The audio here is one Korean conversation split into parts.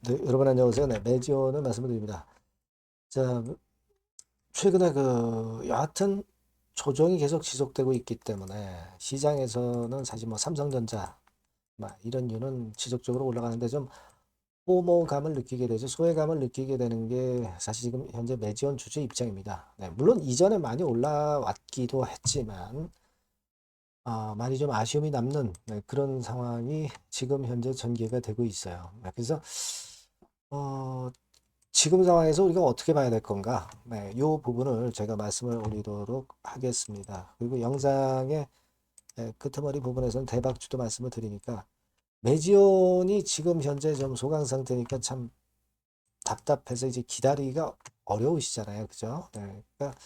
네, 여러분 안녕하세요. 네, 매지원을 말씀을 드립니다. 자, 최근에 여하튼 조정이 계속 지속되고 있기 때문에 시장에서는 사실 뭐 삼성전자 막 이런 류는 지속적으로 올라가는데 좀 소모감을 느끼게 되죠. 소외감을 느끼게 되는 게 사실 지금 현재 매지원 주주 입장입니다. 네, 물론 이전에 많이 올라왔기도 했지만 많이 좀 아쉬움이 남는 그런 상황이 지금 현재 전개가 되고 있어요. 네, 그래서 어, 지금 상황에서 우리가 어떻게 봐야 될 건가? 네, 이 부분을 제가 말씀을 올리도록 하겠습니다. 그리고 영상의 끄트머리 부분에서는 대박주도 말씀을 드리니까 매지온이 지금 현재 좀 소강 상태니까 참 답답해서 이제 기다리기가 어려우시잖아요. 그죠? 네, 그러니까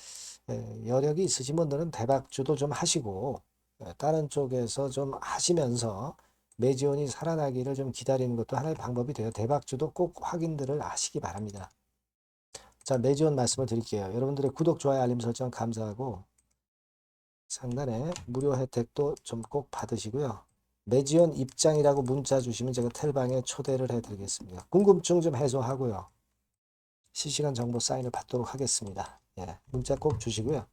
여력이 있으신 분들은 대박주도 좀 하시고 다른 쪽에서 좀 하시면서 매지온이 살아나기를 좀 기다리는 것도 하나의 방법이 돼요. 대박주도 꼭 확인들을 하시기 바랍니다. 자, 매지원 말씀을 드릴게요. 여러분들의 구독, 좋아요, 알림 설정 감사하고 상단에 무료 혜택도 좀 꼭 받으시고요. 매지원 입장이라고 문자 주시면 제가 텔방에 초대를 해드리겠습니다. 궁금증 좀 해소하고요. 실시간 정보 사인을 받도록 하겠습니다. 예, 문자 꼭 주시고요.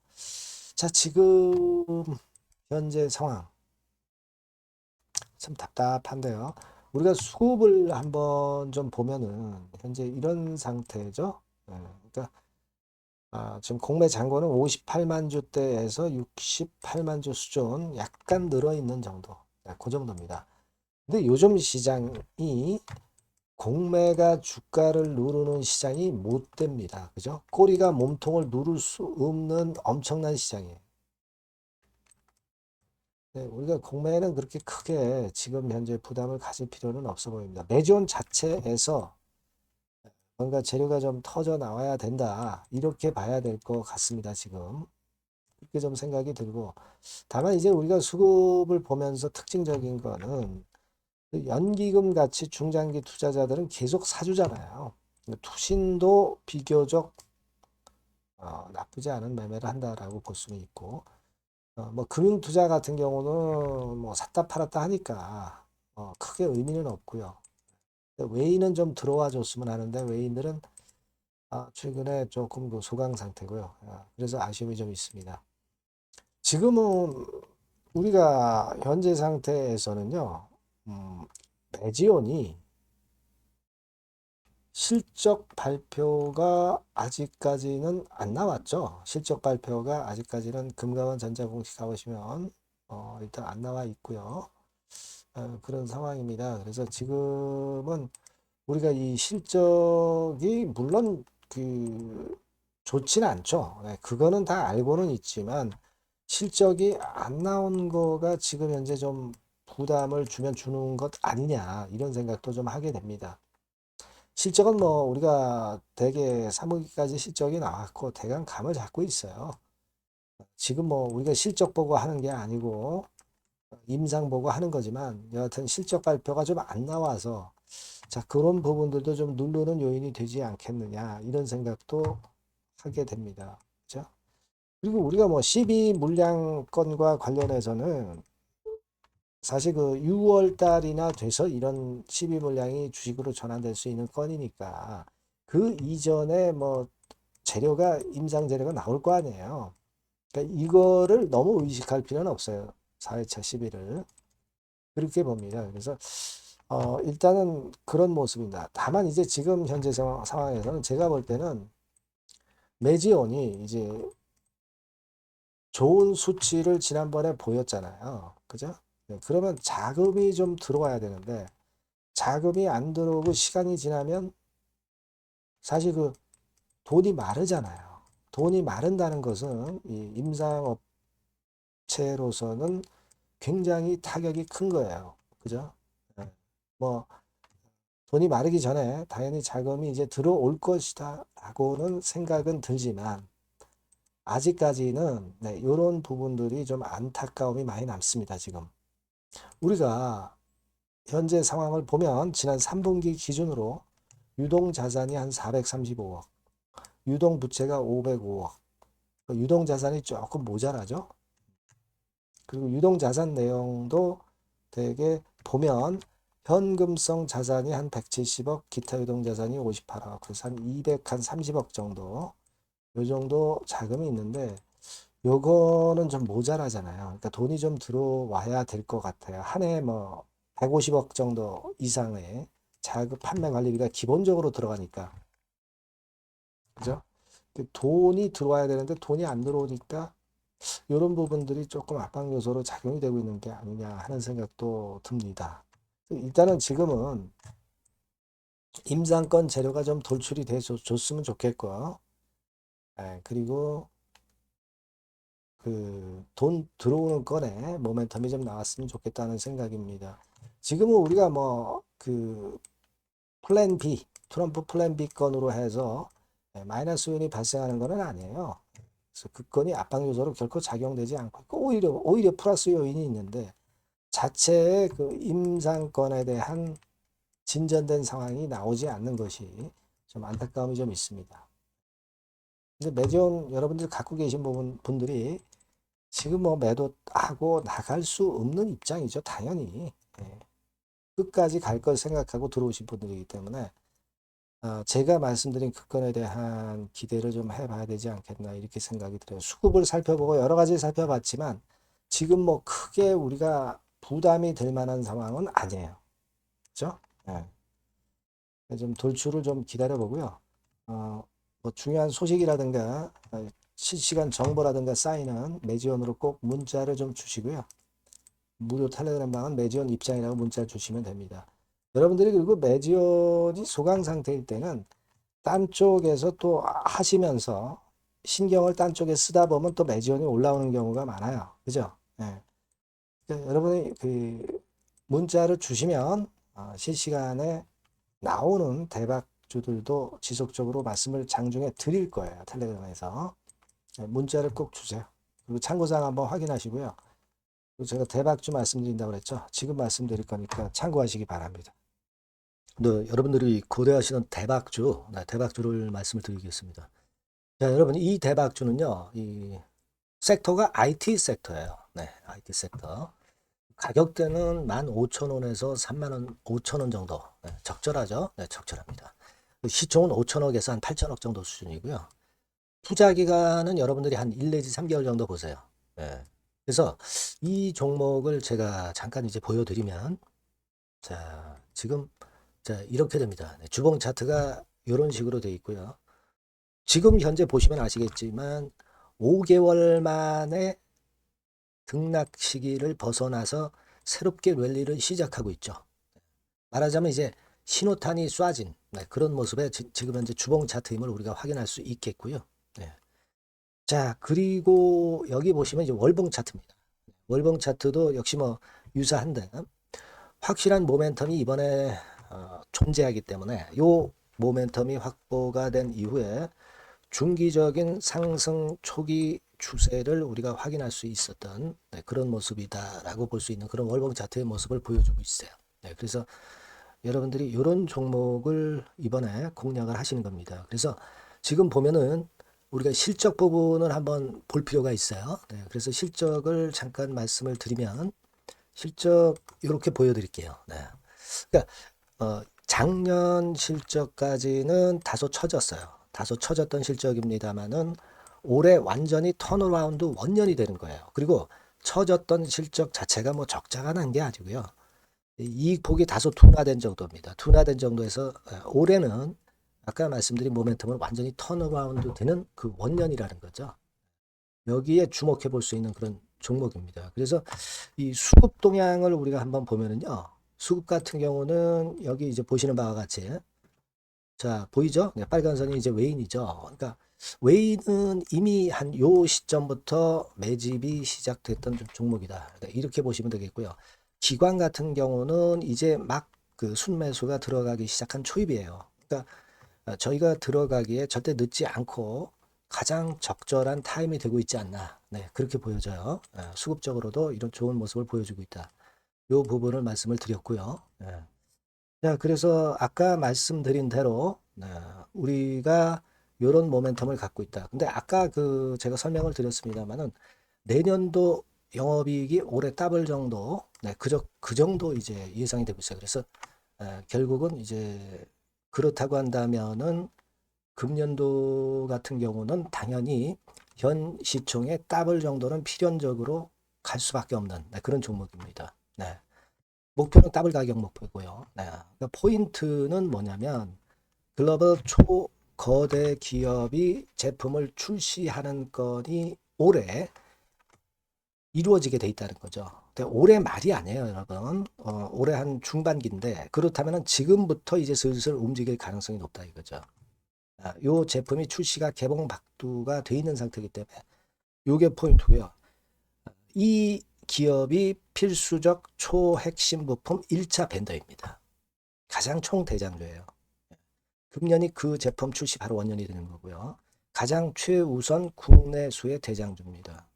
자, 지금 현재 상황 참 답답한데요. 우리가 수급을 한번 좀 보면은 현재 이런 상태죠. 예, 그러니까 지금 공매 잔고는 58만 주대에서 68만 주 수준 약간 늘어 있는 정도. 그 정도입니다. 근데 요즘 시장이 공매가 주가를 누르는 시장이 못 됩니다. 그죠? 꼬리가 몸통을 누를 수 없는 엄청난 시장이에요. 네, 우리가 공매는 그렇게 크게 지금 현재 부담을 가질 필요는 없어 보입니다. 매존 자체에서 뭔가 재료가 좀 터져 나와야 된다. 이렇게 봐야 될 것 같습니다. 지금. 그렇게 좀 생각이 들고 다만 이제 우리가 수급을 보면서 특징적인 거는 연기금 같이 중장기 투자자들은 계속 사주잖아요. 투신도 비교적 나쁘지 않은 매매를 한다라고 볼 수는 있고 뭐 금융 투자 같은 경우는 뭐 샀다 팔았다 하니까 크게 의미는 없고요. 외인은 좀 들어와 줬으면 하는데 외인들은 최근에 조금 소강 상태고요. 그래서 아쉬움이 좀 있습니다. 지금은 우리가 현재 상태에서는요, 매지온이 실적 발표가 아직까지는 안 나왔죠. 실적 발표가 아직까지는 금감원 전자공시 가보시면 일단 안 나와 있고요. 그런 상황입니다. 그래서 지금은 우리가 이 실적이 물론 좋지는 않죠. 네, 그거는 다 알고는 있지만 실적이 안 나온 거가 지금 현재 좀 부담을 주면 주는 것 아니냐 이런 생각도 좀 하게 됩니다. 실적은 뭐 우리가 대개 3분기까지 실적이 나왔고 대강 감을 잡고 있어요. 지금 뭐 우리가 실적 보고 하는 게 아니고 임상 보고 하는 거지만 여하튼 실적 발표가 좀 안 나와서 자 그런 부분들도 좀 누르는 요인이 되지 않겠느냐 이런 생각도 하게 됩니다. 그죠? 그리고 우리가 뭐 12 물량 건과 관련해서는 사실 6월 달이나 돼서 이런 12 물량이 주식으로 전환될 수 있는 건이니까 그 이전에 뭐 재료가 임상 재료가 나올 거 아니에요. 그러니까 이거를 너무 의식할 필요는 없어요. 4회차 12를 그렇게 봅니다. 그래서 일단은 그런 모습입니다. 다만 이제 지금 현재 상황에서는 제가 볼 때는 매지온이 이제 좋은 수치를 지난번에 보였잖아요. 그죠? 네, 그러면 자금이 좀 들어와야 되는데 자금이 안 들어오고 시간이 지나면 사실 돈이 마르잖아요. 돈이 마른다는 것은 이 임상업체로서는 굉장히 타격이 큰 거예요. 그죠? 네. 뭐 돈이 마르기 전에 당연히 자금이 이제 들어올 것이다 라고는 생각은 들지만 아직까지는 네, 이런 부분들이 좀 안타까움이 많이 남습니다. 지금 우리가 현재 상황을 보면 지난 3분기 기준으로 유동 자산이 한 435억, 유동 부채가 505억, 유동 자산이 조금 모자라죠. 그리고 유동 자산 내용도 되게 보면 현금성 자산이 한 170억, 기타 유동 자산이 58억, 그래서 한 230억 정도, 요 정도 자금이 있는데, 요거는 좀 모자라잖아요. 그러니까 돈이 좀 들어와야 될 것 같아요. 한 해 뭐 150억 정도 이상의 자금 판매 관리비가 기본적으로 들어가니까. 그죠? 돈이 들어와야 되는데 돈이 안 들어오니까 이런 부분들이 조금 압박 요소로 작용이 되고 있는 게 아니냐 하는 생각도 듭니다. 일단은 지금은 임상권 재료가 좀 돌출이 돼서 줬으면 좋겠고, 그리고 그 돈 들어오는 건에 모멘텀이 좀 나왔으면 좋겠다는 생각입니다. 지금은 우리가 뭐 그 플랜 B, 트럼프 플랜 B 건으로 해서 마이너스 요인이 발생하는 것은 아니에요. 그래서 그 건이 압박 요소로 결코 작용되지 않고 있고 오히려 플러스 요인이 있는데 자체의 그 임상권에 대한 진전된 상황이 나오지 않는 것이 좀 안타까움이 좀 있습니다. 근데 매전 여러분들 갖고 계신 분들이 지금 뭐 매도하고 나갈 수 없는 입장이죠. 당연히. 끝까지 갈 걸 생각하고 들어오신 분들이기 때문에 제가 말씀드린 그 건에 대한 기대를 좀 해봐야 되지 않겠나 이렇게 생각이 들어요. 수급을 살펴보고 여러 가지 살펴봤지만 지금 뭐 크게 우리가 부담이 될 만한 상황은 아니에요. 그렇죠? 좀 돌출을 좀 기다려 보고요. 뭐 중요한 소식이라든가 실시간 정보라든가 쌓이는 매지원으로 꼭 문자를 좀 주시고요. 무료 텔레그램 방은 매지원 입장이라고 문자 주시면 됩니다. 여러분들이 그리고 매지원이 소강 상태일 때는 딴 쪽에서 또 하시면서 신경을 딴 쪽에 쓰다 보면 또 매지원이 올라오는 경우가 많아요. 그죠? 그러니까 여러분이 그 문자를 주시면 실시간에 나오는 대박주들도 지속적으로 말씀을 장중에 드릴 거예요. 텔레그램에서. 문자를 꼭 주세요. 그리고 참고사항 한번 확인하시고요. 그리고 제가 대박주 말씀드린다고 그랬죠. 지금 말씀드릴 거니까 참고하시기 바랍니다. 네, 여러분들이 고려하시는 대박주, 대박주를 말씀을 드리겠습니다. 자, 여러분, 이 대박주는요, 이 섹터가 IT 섹터예요. 네, IT 섹터. 가격대는 15,000원에서 35,000원 5,000원 정도. 네, 적절하죠? 네, 적절합니다. 시총은 5천억에서 한 8천억 정도 수준이고요. 투자 기간은 여러분들이 한 1 내지 3개월 정도 보세요. 네. 그래서 이 종목을 제가 잠깐 이제 보여드리면, 자, 지금, 자, 이렇게 됩니다. 네, 주봉 차트가 이런 식으로 되어 있고요. 지금 현재 보시면 아시겠지만, 5개월 만에 등락 시기를 벗어나서 새롭게 랠리를 시작하고 있죠. 말하자면 이제 신호탄이 쏴진 그런 모습의 지금 현재 주봉 차트임을 우리가 확인할 수 있겠고요. 자, 그리고 여기 보시면 이제 월봉 차트입니다. 월봉 차트도 역시 뭐 유사한데 확실한 모멘텀이 이번에 존재하기 때문에 요 모멘텀이 확보가 된 이후에 중기적인 상승 초기 추세를 우리가 확인할 수 있었던 그런 모습이다라고 볼 수 있는 그런 월봉 차트의 모습을 보여주고 있어요. 그래서 여러분들이 이런 종목을 이번에 공략을 하시는 겁니다. 그래서 지금 보면은 우리가 실적 부분을 한번 볼 필요가 있어요. 그래서 실적을 잠깐 말씀을 드리면 실적 이렇게 보여드릴게요. 그러니까 작년 실적까지는 다소 처졌어요. 다소 처졌던 실적입니다만은 올해 완전히 턴어라운드 원년이 되는 거예요. 그리고 처졌던 실적 자체가 뭐 적자가 난 게 아니고요. 이익 폭이 다소 둔화된 정도입니다. 둔화된 정도에서 올해는 아까 말씀드린 모멘텀은 완전히 턴어라운드 되는 그 원년이라는 거죠. 여기에 주목해 볼 수 있는 그런 종목입니다. 그래서 이 수급 동향을 우리가 한번 보면은요. 수급 같은 경우는 여기 이제 보시는 바와 같이 자, 보이죠? 네, 빨간 선이 이제 웨인이죠. 그러니까 웨인은 이미 한 요 시점부터 매집이 시작됐던 종목이다. 이렇게 보시면 되겠고요. 기관 같은 경우는 이제 막 그 순매수가 들어가기 시작한 초입이에요. 그러니까 저희가 들어가기에 절대 늦지 않고 가장 적절한 타임이 되고 있지 않나. 네, 그렇게 보여져요. 수급적으로도 이런 좋은 모습을 보여주고 있다. 요 부분을 말씀을 드렸고요. 자, 그래서 아까 말씀드린 대로 우리가 이런 모멘텀을 갖고 있다. 근데 아까 그 제가 설명을 드렸습니다만은 내년도 영업이익이 올해 더블 정도, 네, 그 정도 이제 예상이 되고 있어요. 그래서 결국은 이제 그렇다고 한다면은 금년도 같은 경우는 당연히 현 시총의 더블 정도는 필연적으로 갈 수밖에 없는 네, 그런 종목입니다. 네. 목표는 더블 가격 목표고요. 네. 그러니까 포인트는 뭐냐면 글로벌 초거대 기업이 제품을 출시하는 건이 올해 이루어지게 돼 있다는 거죠. 근데 올해 말이 아니에요, 여러분. 올해 한 중반기인데 그렇다면 지금부터 이제 슬슬 움직일 가능성이 높다 이거죠. 요 제품이 출시가 개봉 박두가 돼 있는 상태이기 때문에 요게 포인트고요. 이 기업이 필수적 초핵심 부품 1차 벤더입니다. 가장 총대장주예요. 금년이 그 제품 출시 바로 원년이 되는 거고요. 가장 최우선 국내수의 대장주입니다.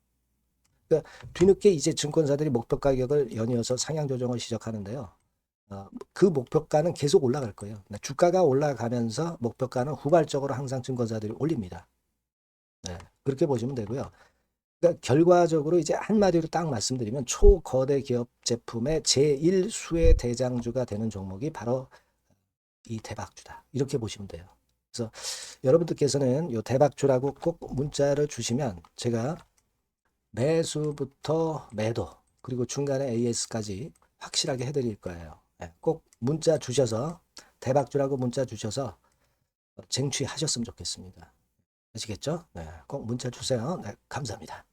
그러니까 뒤늦게 이제 증권사들이 목표 가격을 연이어서 상향 조정을 시작하는데요. 그 목표가는 계속 올라갈 거예요. 주가가 올라가면서 목표가는 후발적으로 항상 증권사들이 올립니다. 네, 그렇게 보시면 되고요. 그러니까 결과적으로 이제 한마디로 딱 말씀드리면 초거대 기업 제품의 제1수의 대장주가 되는 종목이 바로 이 대박주다. 이렇게 보시면 돼요. 그래서 여러분들께서는 이 대박주라고 꼭 문자를 주시면 제가 매수부터 매도 그리고 중간에 AS까지 확실하게 해드릴 거예요. 네, 꼭 문자 주셔서 대박주라고 문자 주셔서 쟁취하셨으면 좋겠습니다. 아시겠죠? 네, 꼭 문자 주세요. 네, 감사합니다.